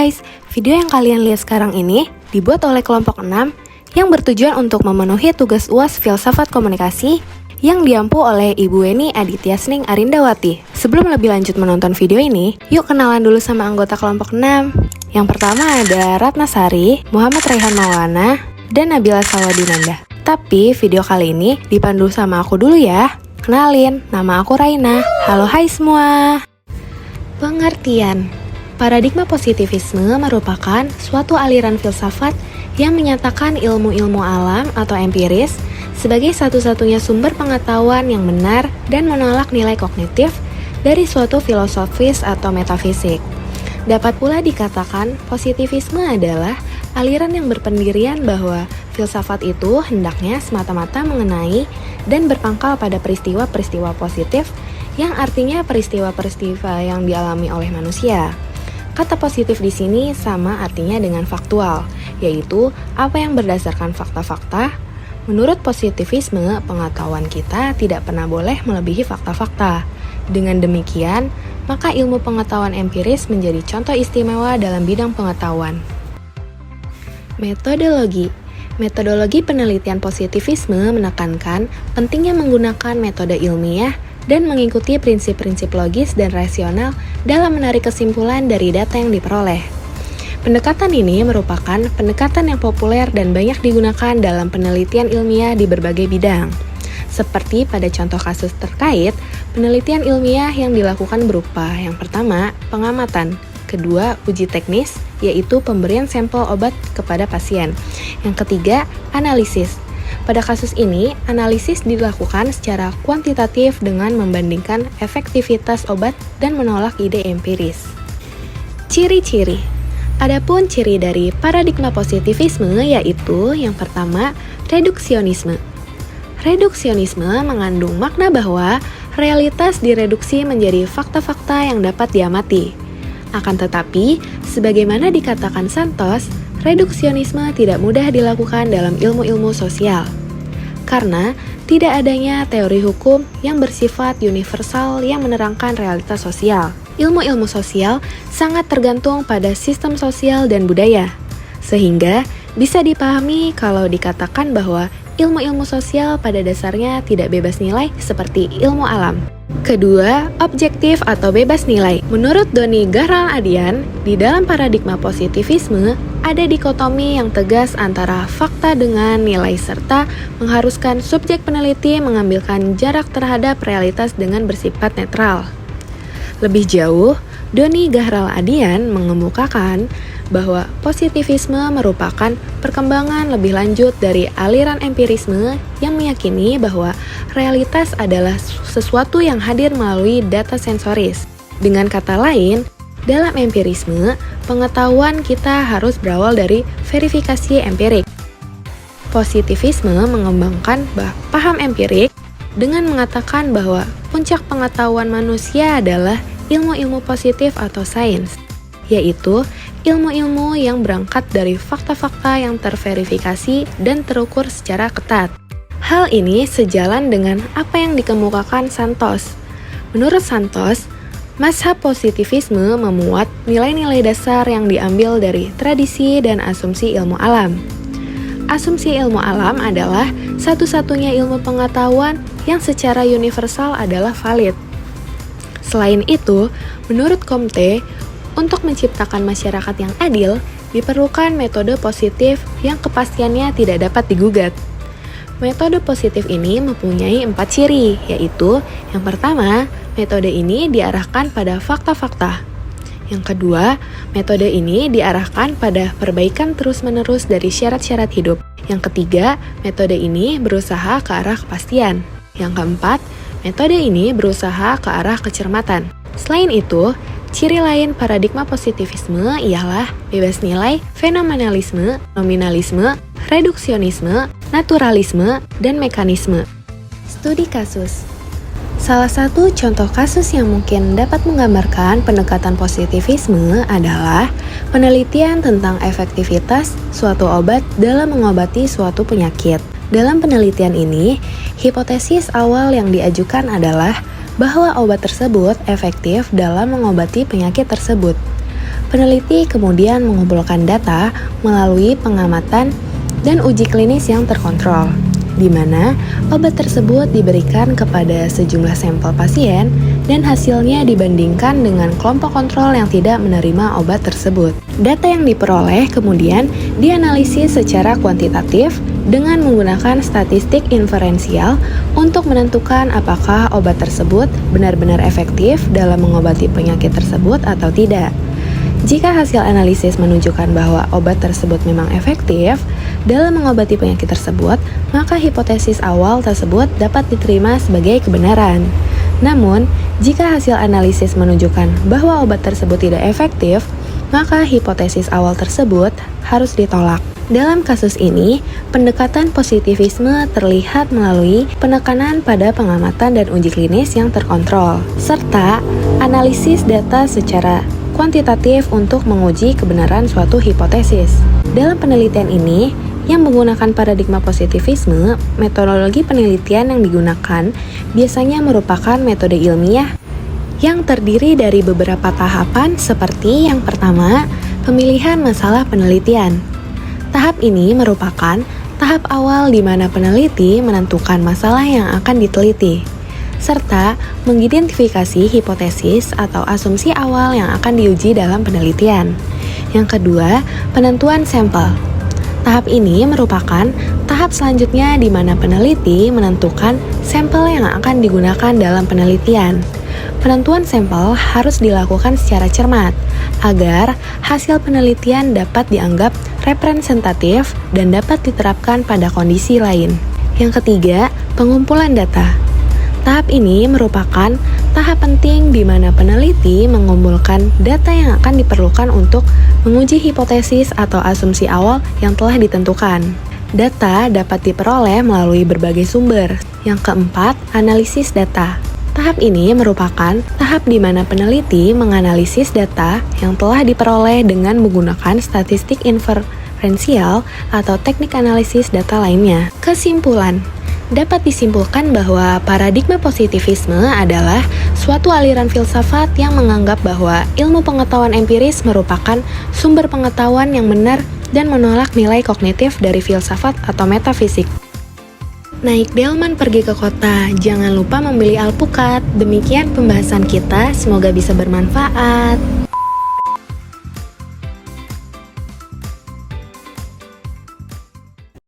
guys, video yang kalian lihat sekarang ini dibuat oleh kelompok 6 yang bertujuan untuk memenuhi tugas UAS Filsafat Komunikasi yang diampu oleh Ibu Weni Adityasning Arindawati. Sebelum lebih lanjut menonton video ini, yuk kenalan dulu sama anggota kelompok 6. Yang pertama ada Ratna Sari, Muhammad Raihan Maulana, dan Nabila Sawadinanda. Tapi video kali ini dipandu sama aku dulu ya. Kenalin, nama aku Raina. Halo hai semua. Pengertian. Paradigma positivisme merupakan suatu aliran filsafat yang menyatakan ilmu-ilmu alam atau empiris sebagai satu-satunya sumber pengetahuan yang benar dan menolak nilai kognitif dari suatu filosofis atau metafisik. Dapat pula dikatakan positivisme adalah aliran yang berpendirian bahwa filsafat itu hendaknya semata-mata mengenai dan berpangkal pada peristiwa-peristiwa positif yang artinya peristiwa-peristiwa yang dialami oleh manusia. Kata positif di sini sama artinya dengan faktual, yaitu apa yang berdasarkan fakta-fakta. Menurut positivisme, pengetahuan kita tidak pernah boleh melebihi fakta-fakta. Dengan demikian, maka ilmu pengetahuan empiris menjadi contoh istimewa dalam bidang pengetahuan. Metodologi. Metodologi penelitian positivisme menekankan pentingnya menggunakan metode ilmiah dan mengikuti prinsip-prinsip logis dan rasional dalam menarik kesimpulan dari data yang diperoleh. Pendekatan ini merupakan pendekatan yang populer dan banyak digunakan dalam penelitian ilmiah di berbagai bidang. Seperti pada contoh kasus terkait, penelitian ilmiah yang dilakukan berupa yang pertama, pengamatan, kedua, uji teknis, yaitu pemberian sampel obat kepada pasien. Yang ketiga, analisis. Pada kasus ini, analisis dilakukan secara kuantitatif dengan membandingkan efektivitas obat dan menolak ide empiris. Ciri-ciri. Adapun ciri dari paradigma positivisme yaitu yang pertama, reduksionisme. Reduksionisme mengandung makna bahwa realitas direduksi menjadi fakta-fakta yang dapat diamati. Akan tetapi, sebagaimana dikatakan Santos, reduksionisme tidak mudah dilakukan dalam ilmu-ilmu sosial, karena tidak adanya teori hukum yang bersifat universal yang menerangkan realitas sosial. Ilmu-ilmu sosial sangat tergantung pada sistem sosial dan budaya, sehingga bisa dipahami kalau dikatakan bahwa ilmu-ilmu sosial pada dasarnya tidak bebas nilai seperti ilmu alam. Kedua, objektif atau bebas nilai. Menurut Doni Gahral-Adian, di dalam paradigma positivisme, ada dikotomi yang tegas antara fakta dengan nilai serta mengharuskan subjek peneliti mengambilkan jarak terhadap realitas dengan bersifat netral. Lebih jauh, Doni Gahral-Adian mengemukakan bahwa positivisme merupakan perkembangan lebih lanjut dari aliran empirisme yang meyakini bahwa realitas adalah sesuatu yang hadir melalui data sensoris. Dengan kata lain, dalam empirisme, pengetahuan kita harus berawal dari verifikasi empirik. Positivisme mengembangkan paham empirik dengan mengatakan bahwa puncak pengetahuan manusia adalah ilmu-ilmu positif atau sains, yaitu ilmu-ilmu yang berangkat dari fakta-fakta yang terverifikasi dan terukur secara ketat. Hal ini sejalan dengan apa yang dikemukakan Santos. Menurut Santos, mazhab positivisme memuat nilai-nilai dasar yang diambil dari tradisi dan asumsi ilmu alam. Asumsi ilmu alam adalah satu-satunya ilmu pengetahuan yang secara universal adalah valid. Selain itu, menurut Comte, untuk menciptakan masyarakat yang adil, diperlukan metode positif yang kepastiannya tidak dapat digugat. Metode positif ini mempunyai 4 ciri, yaitu yang pertama, metode ini diarahkan pada fakta-fakta. Yang kedua, metode ini diarahkan pada perbaikan terus-menerus dari syarat-syarat hidup. Yang ketiga, metode ini berusaha ke arah kepastian. Yang keempat, metode ini berusaha ke arah kecermatan. Selain itu, ciri lain paradigma positivisme ialah bebas nilai, fenomenalisme, nominalisme, reduksionisme, naturalisme, dan mekanisme. Studi kasus. Salah satu contoh kasus yang mungkin dapat menggambarkan pendekatan positivisme adalah penelitian tentang efektivitas suatu obat dalam mengobati suatu penyakit. Dalam penelitian ini, hipotesis awal yang diajukan adalah bahwa obat tersebut efektif dalam mengobati penyakit tersebut. Peneliti kemudian mengumpulkan data melalui pengamatan dan uji klinis yang terkontrol, di mana obat tersebut diberikan kepada sejumlah sampel pasien dan hasilnya dibandingkan dengan kelompok kontrol yang tidak menerima obat tersebut. Data yang diperoleh kemudian dianalisis secara kuantitatif dengan menggunakan statistik inferensial untuk menentukan apakah obat tersebut benar-benar efektif dalam mengobati penyakit tersebut atau tidak. Jika hasil analisis menunjukkan bahwa obat tersebut memang efektif dalam mengobati penyakit tersebut, maka hipotesis awal tersebut dapat diterima sebagai kebenaran. Namun, jika hasil analisis menunjukkan bahwa obat tersebut tidak efektif, maka hipotesis awal tersebut harus ditolak. Dalam kasus ini, pendekatan positivisme terlihat melalui penekanan pada pengamatan dan uji klinis yang terkontrol, serta analisis data secara kuantitatif untuk menguji kebenaran suatu hipotesis. Dalam penelitian ini, yang menggunakan paradigma positivisme, metodologi penelitian yang digunakan biasanya merupakan metode ilmiah yang terdiri dari beberapa tahapan seperti yang pertama, pemilihan masalah penelitian. Tahap ini merupakan tahap awal di mana peneliti menentukan masalah yang akan diteliti, serta mengidentifikasi hipotesis atau asumsi awal yang akan diuji dalam penelitian. Yang kedua, penentuan sampel. Tahap ini merupakan tahap selanjutnya di mana peneliti menentukan sampel yang akan digunakan dalam penelitian. Penentuan sampel harus dilakukan secara cermat agar hasil penelitian dapat dianggap representatif dan dapat diterapkan pada kondisi lain. Yang ketiga, pengumpulan data. Tahap ini merupakan tahap penting di mana peneliti mengumpulkan data yang akan diperlukan untuk menguji hipotesis atau asumsi awal yang telah ditentukan. Data dapat diperoleh melalui berbagai sumber. Yang keempat, analisis data. Tahap ini merupakan tahap di mana peneliti menganalisis data yang telah diperoleh dengan menggunakan statistik inferensial atau teknik analisis data lainnya. Kesimpulan. Dapat disimpulkan bahwa paradigma positivisme adalah suatu aliran filsafat yang menganggap bahwa ilmu pengetahuan empiris merupakan sumber pengetahuan yang benar dan menolak nilai kognitif dari filsafat atau metafisik. Naik delman pergi ke kota, jangan lupa membeli alpukat. Demikian pembahasan kita, semoga bisa bermanfaat.